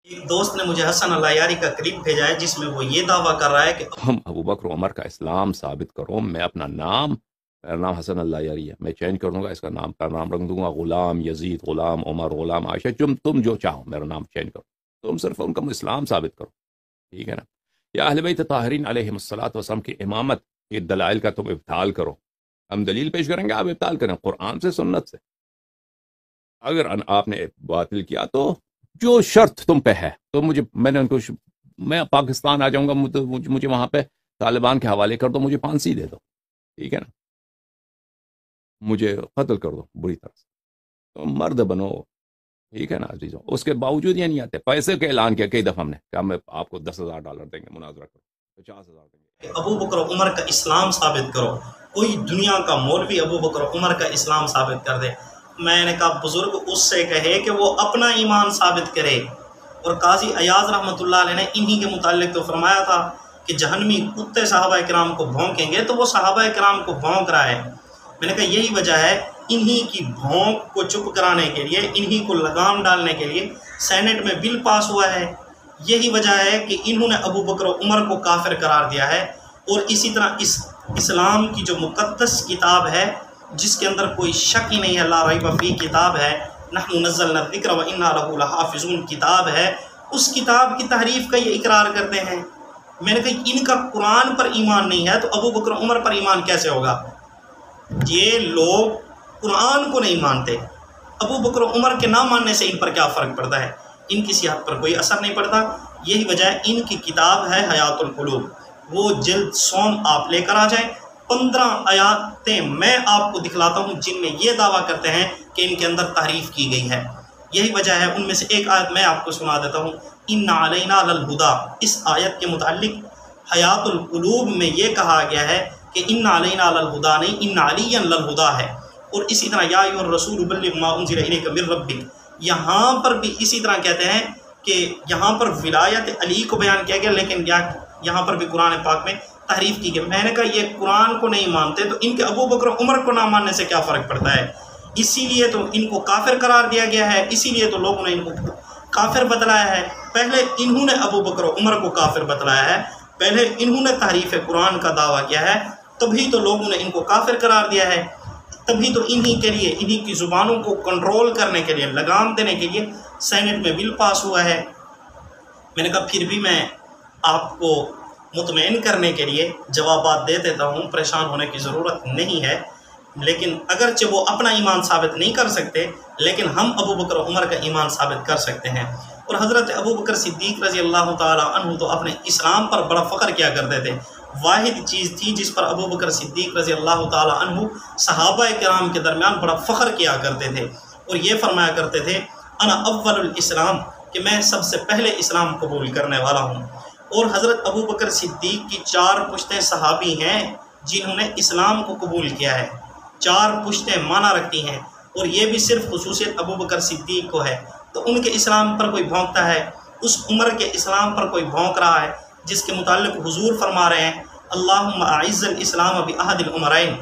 ایک دوست نے مجھے حسن اللہ یاری کا کلپ بھیجا ہے جس میں وہ یہ دعویٰ کر رہا ہے کہ ہم ابو بکر عمر کا اسلام ثابت کرو، میں اپنا نام، میرا نام حسن اللہ یاری ہے، میں چینج کر دوں گا، اس کا نام کا نام رکھ دوں گا غلام یزید، غلام عمر، غلام عائشہ، تم جو چاہو میرا نام چینج کرو، تم صرف ان کا اسلام ثابت کرو، ٹھیک ہے نا؟ یا اہل بیت طاہرین علیہم الصلوۃ والسلام کی امامت کے دلائل کا تم ابطال کرو، ہم دلیل پیش کریں گے، آپ ابطال کریں قرآن سے، سنت سے۔ اگر آپ نے باطل کیا تو جو شرط تم پہ ہے تو میں نے ان کو میں پاکستان آ جاؤں گا، مجھے وہاں پہ طالبان کے حوالے کر دو، مجھے پھانسی دے دو، ٹھیک ہے نا، مجھے قتل کر دو بری طرح سے، تو مرد بنو، ٹھیک ہے نا عزیزوں۔ اس کے باوجود یہ نہیں آتے، پیسے کا اعلان کیا کئی دفعہ ہم نے کہ ہم آپ کو $10,000 دیں گے، مناظرہ کرو، 50,000 دیں گے۔ کہ ابو بکر عمر کا اسلام ثابت کرو، کوئی دنیا کا مولوی ابو بکر عمر کا اسلام ثابت کر دے۔ میں نے کہا بزرگ اس سے کہے کہ وہ اپنا ایمان ثابت کرے۔ اور قاضی ایاز رحمۃ اللہ علیہ نے انہی کے متعلق تو فرمایا تھا کہ جہنمی کتے صحابہ کرام کو بھونکیں گے، تو وہ صحابہ کرام کو بھونک رہا ہے۔ میں نے کہا یہی وجہ ہے انہی کی بھونک کو چپ کرانے کے لیے، انہی کو لگام ڈالنے کے لیے سینٹ میں بل پاس ہوا ہے۔ یہی وجہ ہے کہ انہوں نے ابو بکر عمر کو کافر قرار دیا ہے۔ اور اسی طرح اسلام کی جو مقدس کتاب ہے جس کے اندر کوئی شک ہی نہیں ہے، لا ریب فیہ کتاب ہے، نحن نزلنا الذکر وانا لہ لحافظون کتاب ہے، اس کتاب کی تحریف کا یہ اقرار کرتے ہیں۔ میں نے کہا ان کا قرآن پر ایمان نہیں ہے تو ابو بکر عمر پر ایمان کیسے ہوگا؟ یہ لوگ قرآن کو نہیں مانتے، ابو بکر عمر کے نہ ماننے سے ان پر کیا فرق پڑتا ہے؟ ان کی صحت پر کوئی اثر نہیں پڑتا۔ یہی وجہ ہے ان کی کتاب ہے حیات القلوب، وہ جلد سوم آپ لے کر آ جائیں، 15 آیاتیں میں آپ کو دکھلاتا ہوں جن میں یہ دعویٰ کرتے ہیں کہ ان کے اندر تحریف کی گئی ہے۔ یہی وجہ ہے، ان میں سے ایک آیت میں آپ کو سنا دیتا ہوں، ان علینا للہدا۔ اس آیت کے متعلق حیات القلوب میں یہ کہا گیا ہے کہ ان علینا للہدا نہیں، ان علی للہدا ہے۔ اور اسی طرح یا ایھا الرسول بلغ ما انزل الیک من ربک، یہاں پر بھی اسی طرح کہتے ہیں کہ یہاں پر ولایت علی کو بیان کیا گیا، لیکن یہاں پر بھی قرآن پاک میں تحریف کی گئی۔ میں نے کہا یہ قرآن کو نہیں مانتے تو ان کے ابو بکر عمر کو نہ ماننے سے کیا فرق پڑتا ہے؟ اسی لیے تو ان کو کافر قرار دیا گیا ہے، اسی لیے تو لوگوں نے ان کو کافر بتلایا ہے۔ پہلے انہوں نے ابو بکر عمر کو کافر بتلایا ہے، پہلے انہوں نے تحریف قرآن کا دعویٰ کیا ہے، تبھی تو لوگوں نے ان کو کافر قرار دیا ہے۔ تبھی تو انہی کے لیے، انہی کی زبانوں کو کنٹرول کرنے کے لیے، لگام دینے کے لیے سینٹ میں بل پاس ہوا ہے۔ میں نے کہا پھر بھی میں آپ کو مطمئن کرنے کے لیے جوابات دے دیتا ہوں، پریشان ہونے کی ضرورت نہیں ہے۔ لیکن اگرچہ وہ اپنا ایمان ثابت نہیں کر سکتے، لیکن ہم ابو بکر عمر کا ایمان ثابت کر سکتے ہیں۔ اور حضرت ابو بکر صدیق رضی اللہ تعالی عنہ تو اپنے اسلام پر بڑا فخر کیا کرتے تھے۔ واحد چیز تھی جس پر ابو بکر صدیق رضی اللہ تعالی عنہ صحابہ کرام کے درمیان بڑا فخر کیا کرتے تھے، اور یہ فرمایا کرتے تھے انا اول الاسلام، کہ میں سب سے پہلے اسلام قبول کرنے والا ہوں۔ اور حضرت ابو بکر صدیق کی 4 پشتیں صحابی ہیں جنہوں نے اسلام کو قبول کیا ہے، 4 پشتیں معنی رکھتی ہیں، اور یہ بھی صرف خصوصیت ابو بکر صدیق کو ہے۔ تو ان کے اسلام پر کوئی بھونکتا ہے، اس عمر کے اسلام پر کوئی بھونک رہا ہے جس کے متعلق حضور فرما رہے ہیں اللہم اعز الاسلام بعہد العمرین،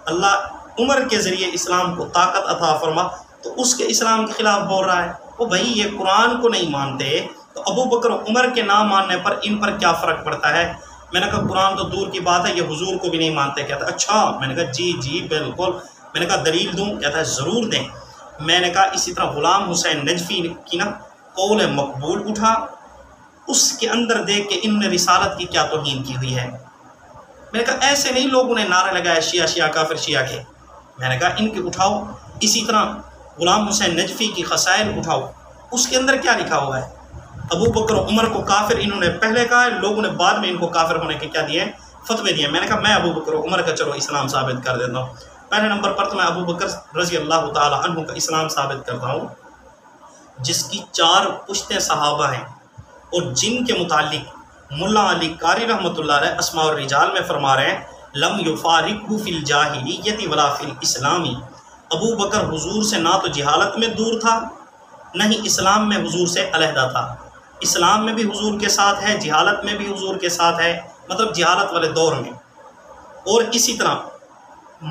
اللہ عمر کے ذریعے اسلام کو طاقت عطا فرما، تو اس کے اسلام کے خلاف بول رہا ہے۔ وہ بھائی یہ قرآن کو نہیں مانتے تو ابو بکر عمر کے نہ ماننے پر ان پر کیا فرق پڑتا ہے؟ میں نے کہا قرآن تو دور کی بات ہے، یہ حضور کو بھی نہیں مانتے۔ کہتا ہے اچھا، میں نے کہا جی بالکل۔ میں نے کہا دلیل دوں؟ کہتا ہے ضرور دیں۔ میں نے کہا اسی طرح غلام حسین نجفی کی نا قول مقبول اٹھا، اس کے اندر دیکھ کے انہوں نے رسالت کی کیا توہین کی ہوئی ہے۔ میں نے کہا ایسے نہیں لوگوں نے نعرے لگائے شیعہ کافر شیعہ کے۔ میں نے کہا ان کے اٹھاؤ، اسی طرح غلام حسین نجفی کی خسائل اٹھاؤ، اس کے اندر کیا لکھا ہوا ہے؟ ابو بکر عمر کو کافر انہوں نے پہلے کہا ہے، لوگوں نے بعد میں ان کو کافر ہونے کے کیا دیے؟ فتوے دیے۔ میں نے کہا میں ابو بکر عمر کا چلو اسلام ثابت کر دیتا ہوں۔ پہلے نمبر پر تو میں ابو بکر رضی اللہ تعالی عنہ کا اسلام ثابت کرتا ہوں جس کی 4 پشتیں صحابہ ہیں، اور جن کے متعلق ملا علی قاری رحمۃ اللہ علیہ اسماء الرجال میں فرما رہے ہیں لم یفارقہ فی الجاہلیۃ ولا فی الاسلام، ابو بکر حضور سے نہ تو جہالت میں دور تھا، نہ ہی اسلام میں حضور سے علیحدہ تھا۔ اسلام میں بھی حضور کے ساتھ ہے، جہالت میں بھی حضور کے ساتھ ہے، مطلب جہالت والے دور میں، اور اسی طرح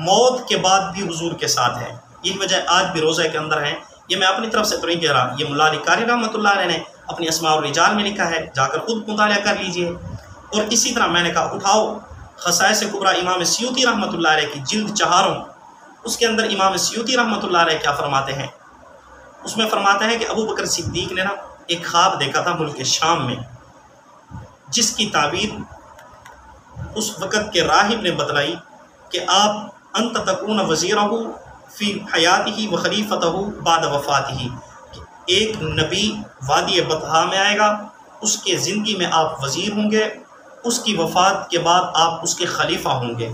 موت کے بعد بھی حضور کے ساتھ ہے۔ یہی وجہ آج بھی روزہ کے اندر ہیں، یہ میں اپنی طرف سے تو نہیں کہہ رہا، یہ ملا علی قاری رحمۃ اللہ علیہ نے اپنی اسماء الرجال میں لکھا ہے، جا کر خود مطالعہ کر لیجئے۔ اور اسی طرح میں نے کہا اٹھاؤ خصائص کبریٰ امام سیوطی رحمۃ اللہ علیہ کی جلد 4، اس کے اندر امام سیوطی رحمۃ اللہ علیہ کیا فرماتے ہیں؟ اس میں فرماتے ہیں کہ ابو بکر صدیق نے ایک خواب دیکھا تھا ملک شام میں، جس کی تعبیر اس وقت کے راہب نے بتلائی کہ آپ انت تکون وزیرہ فی حیاتہ و خلیفتہ بعد وفاتہ، ایک نبی وادی بطحا میں آئے گا، اس کے زندگی میں آپ وزیر ہوں گے، اس کی وفات کے بعد آپ اس کے خلیفہ ہوں گے۔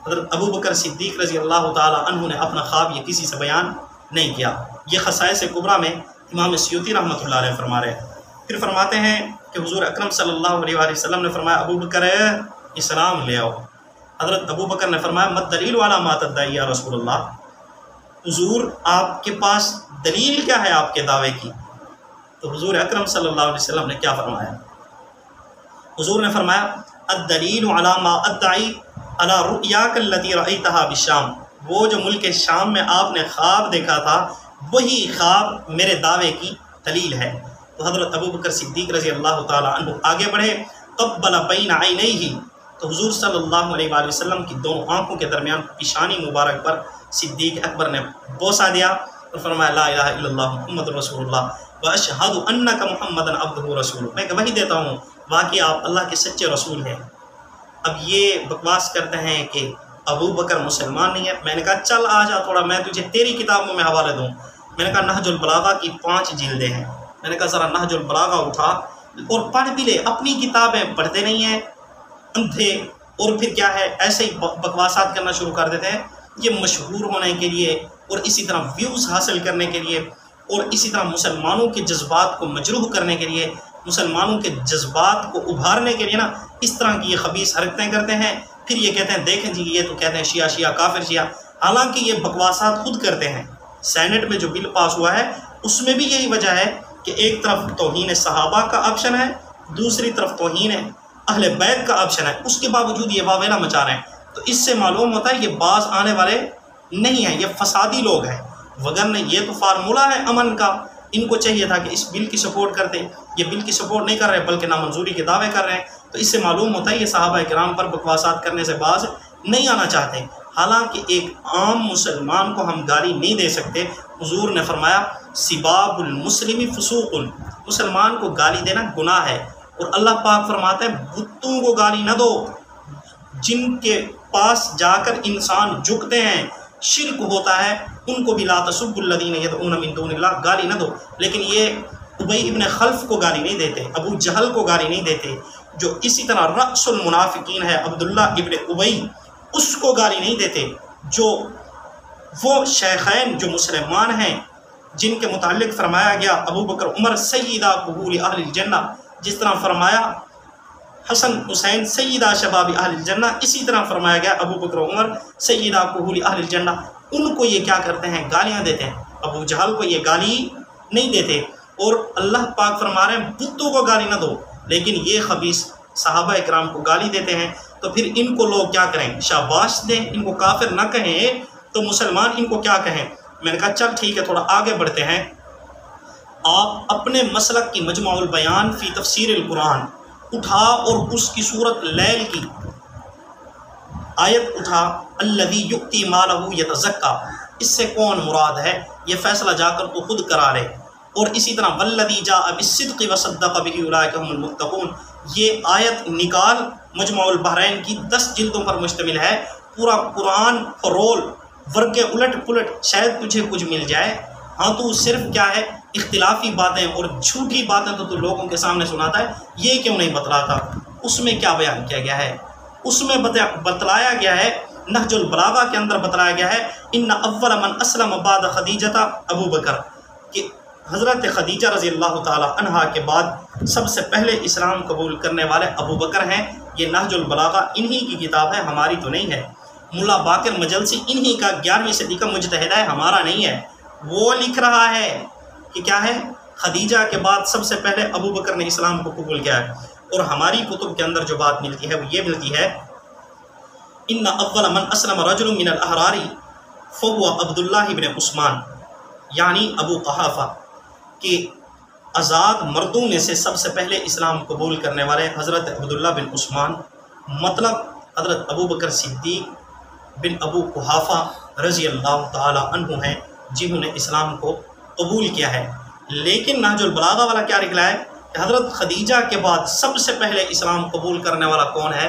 حضرت ابو بکر صدیق رضی اللہ تعالی عنہ نے اپنا خواب یہ کسی سے بیان نہیں کیا۔ یہ خصائص کبریٰ میں امام سیوطی رحمۃ اللہ علیہ فرما رہے ہیں۔ پھر فرماتے ہیں کہ حضور اکرم صلی اللہ علیہ وآلہ وسلم نے فرمایا ابو بکر اسلام لے آؤ۔ حضرت ابو بکر نے فرمایا مت دلیل والا ما تدعی یا رسول اللہ، حضور آپ کے پاس دلیل کیا ہے آپ کے دعوے کی؟ تو حضور اکرم صلی اللہ علیہ وسلم نے کیا فرمایا؟ حضور نے فرمایا الدلیل علی ما ادعی علی رؤیاک التی رأیتها بالشام، وہ جو ملک شام میں آپ نے خواب دیکھا تھا وہی خواب میرے دعوے کی دلیل ہے۔ تو حضرت ابو بکر صدیق رضی اللہ تعالی عنہ آگے بڑھے، قبل بین عینیہ، تو حضور صلی اللہ علیہ وآلہ وسلم کی دونوں آنکھوں کے درمیان پیشانی مبارک پر صدیق اکبر نے بوسہ دیا اور فرمایا لا الہ الا اللہ محمد رسول اللہ واشہد انک محمد عبدہ رسولہ، میں گواہی دیتا ہوں واقعی آپ اللہ کے سچے رسول ہیں۔ اب یہ بکواس کرتے ہیں کہ ابو بکر مسلمان نہیں ہے۔ میں نے کہا چل آ جا تھوڑا میں تجھے تیری کتابوں میں حوالے دوں۔ میں نے کہا نہج البلاغہ کی 5 جلدیں ہیں، میں نے کہا ذرا نہج البلاغہ اٹھا اور پڑھ بھی لے، اپنی کتابیں پڑھتے نہیں ہیں اندھے، اور پھر کیا ہے ایسے ہی بکواسات کرنا شروع کر دیتے ہیں۔ یہ مشہور ہونے کے لیے اور اسی طرح ویوز حاصل کرنے کے لیے اور اسی طرح مسلمانوں کے جذبات کو مجروح کرنے کے لیے، مسلمانوں کے جذبات کو ابھارنے کے لیے اس طرح کی یہ خبیث حرکتیں کرتے ہیں۔ پھر یہ کہتے ہیں دیکھیں جی یہ تو کہتے ہیں شیعہ شیعہ کافر شیعہ، حالانکہ یہ بکواسات خود کرتے ہیں۔ سینٹ میں جو بل پاس ہوا ہے اس میں بھی یہی وجہ ہے کہ ایک طرف توہین صحابہ کا آپشن ہے، دوسری طرف توہین اہل بیت کا آپشن ہے، اس کے باوجود یہ واویلا مچا رہے ہیں۔ تو اس سے معلوم ہوتا ہے یہ باز آنے والے نہیں ہیں، یہ فسادی لوگ ہیں، وگرنہ یہ تو فارمولہ ہے امن کا۔ ان کو چاہیے تھا کہ اس بل کی سپورٹ کرتے، یہ بل کی سپورٹ نہیں کر رہے بلکہ نامنظوری کے دعوے کر رہے ہیں۔ تو اس سے معلوم ہوتا ہے یہ صحابہ کرام پر بکواسات کرنے سے باز نہیں آنا چاہتے۔ حالانکہ ایک عام مسلمان کو ہم گالی نہیں دے سکتے۔ حضور نے فرمایا سباب المسلم فسوق، مسلمان کو گالی دینا گناہ ہے۔ اور اللہ پاک فرماتے ہیں بتوں کو گالی نہ دو، جن کے پاس جا کر انسان جھکتے ہیں، شرک ہوتا ہے، ان کو بھی لا تسبوا الذین یدعون من دون اللہ، گالی نہ دو۔ لیکن یہ ابی ابن خلف کو گالی نہیں دیتے، ابو جہل کو گالی نہیں دیتے، جو اسی طرح رأس المنافقین ہے عبداللہ ابن ابی، اس کو گالی نہیں دیتے، جو وہ شیخین جو مسلمان ہیں جن کے متعلق فرمایا گیا ابو بکر عمر سیدہ قبول اہل الجنہ، جس طرح فرمایا حسن حسین سیدہ شباب اہل الجنہ، اسی طرح فرمایا گیا ابو بکر عمر سیدہ قبول اہل الجنہ۔ ان کو یہ کیا کرتے ہیں؟ گالیاں دیتے ہیں۔ ابو جہل کو یہ گالی نہیں دیتے، اور اللہ پاک فرما رہے ہیں بتوں کو گالی نہ دو، لیکن یہ خبیث صحابہ اکرام کو گالی دیتے ہیں۔ تو پھر ان کو لوگ کیا کریں؟ شاباش دیں، ان کو کافر نہ کہیں تو مسلمان ان کو کیا کہیں؟ میں نے کہا چل ٹھیک ہے تھوڑا آگے بڑھتے ہیں۔ آپ اپنے مسلک کی مجمع البیان فی تفسیر القرآن اٹھا اور اس کی سورت لیل کی آیت اٹھا الذی یؤتی مالہ یتزکیٰ، اس سے کون مراد ہے یہ فیصلہ جا کر تو خود کرا لے۔ اور اسی طرح والذی جاء بالصدق وصدق بہ اولئک هم المتقون، یہ آیت نکال، مجمع البحرین کی 10 جلدوں پر مشتمل ہے۔ پورا قرآن فرول ورقے الٹ پلٹ شاید تجھے کچھ مل جائے، ہاں تو صرف کیا ہے اختلافی باتیں اور جھوٹی باتیں تو لوگوں کے سامنے سناتا ہے، یہ کیوں نہیں بتلاتا؟ اس میں کیا بیان کیا گیا ہے؟ اس میں بتلایا گیا ہے، نہج البلاغہ کے اندر بتلایا گیا ہے ان اول من اسلم بعد خدیجہ ابو بکر، کہ حضرت خدیجہ رضی اللہ تعالی عنہا کے بعد سب سے پہلے اسلام قبول کرنے والے ابو بکر ہیں۔ یہ نہج البلاغہ انہی کی کتاب ہے، ہماری تو نہیں ہے۔ ملا باقر مجلسی انہی کا 11ویں صدی کا مجتہد ہے، ہمارا نہیں ہے۔ وہ لکھ رہا ہے کہ کیا ہے خدیجہ کے بعد سب سے پہلے ابو بکر نے اسلام کو قبول کیا ہے، اور ہماری کتب کے اندر جو بات ملتی ہے وہ یہ ملتی ہے ان اول من اسلم رجل من الاحرار فهو عبداللہ ابن عثمان، یعنی ابو قحافہ، کہ آزاد مردوں میں سے سب سے پہلے اسلام قبول کرنے والے حضرت عبداللہ بن عثمان، مطلب حضرت ابو بکر صدیق بن ابو قحافہ رضی اللہ تعالی عنہ ہیں، جنہوں نے اسلام کو قبول کیا ہے۔ لیکن نہج البلاغہ والا کیا نکلا ہے کہ حضرت خدیجہ کے بعد سب سے پہلے اسلام قبول کرنے والا کون ہے؟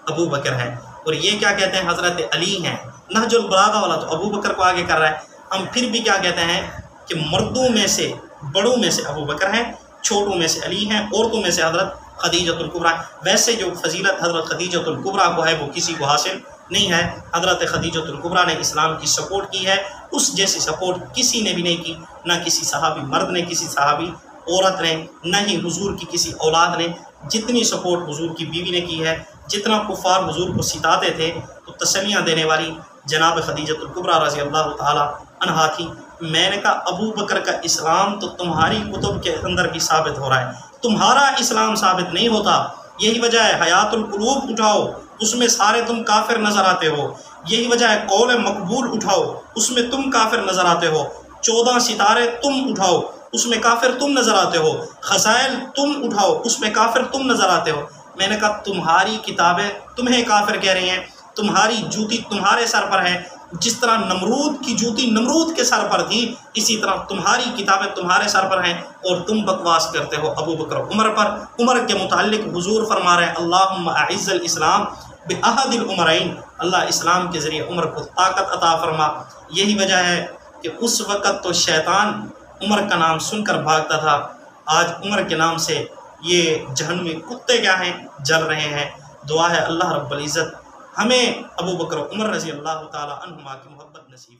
ابو بکر ہے۔ اور یہ کیا کہتے ہیں؟ حضرت علی ہیں۔ نہج البلاغہ والا تو ابو بکر کو آگے کر رہا ہے، ہم پھر بھی کیا کہتے ہیں کہ مردوں میں سے بڑوں میں سے ابو بکر ہیں، چھوٹوں میں سے علی ہیں، عورتوں میں سے حضرت خدیجۃ الکبریٰ۔ ویسے جو فضیلت حضرت خدیجۃ الکبریٰ کو ہے وہ کسی کو حاصل نہیں ہے۔ حضرت خدیجۃ الکبریٰ نے اسلام کی سپورٹ کی ہے، اس جیسی سپورٹ کسی نے بھی نہیں کی، نہ کسی صحابی مرد نے، کسی صحابی عورت نے، نہ ہی حضور کی کسی اولاد نے۔ جتنی سپورٹ حضور کی بیوی نے کی ہے، جتنا کفار حضور کو ستاتے تھے، تو تسلیاں دینے والی جناب خدیجۃ الکبریٰ رضی اللہ تعالی عنہا تھی۔ میں نے کہا ابو بکر کا اسلام تو تمہاری کتب کے اندر بھی ثابت ہو رہا ہے، تمہارا اسلام ثابت نہیں ہوتا۔ یہی وجہ ہے حیات القلوب اٹھاؤ، اس میں سارے تم کافر نظر آتے ہو۔ یہی وجہ ہے قول مقبول اٹھاؤ، اس میں تم کافر نظر آتے ہو۔ 14 ستارے تم اٹھاؤ، اس میں کافر تم نظر آتے ہو۔ خزائل تم اٹھاؤ، اس میں کافر تم نظر آتے ہو۔ میں نے کہا تمہاری کتابیں تمہیں کافر کہہ رہی ہیں، تمہاری جوتی تمہارے سر پر ہے۔ جس طرح نمرود کی جوتی نمرود کے سر پر تھی، اسی طرح تمہاری کتابیں تمہارے سر پر ہیں، اور تم بکواس کرتے ہو ابو بکر عمر پر۔ عمر کے متعلق حضور فرما رہے ہیں اللہم اعز الاسلام باحد العمرین، اللہ اسلام کے ذریعے عمر کو طاقت عطا فرما۔ یہی وجہ ہے کہ اس وقت تو شیطان عمر کا نام سن کر بھاگتا تھا، آج عمر کے نام سے یہ جہنمی کتے کیا ہیں؟ جل رہے ہیں۔ دعا ہے اللہ رب العزت ہمیں ابو بکر عمر رضی اللہ تعالی عنہما کی محبت نصیب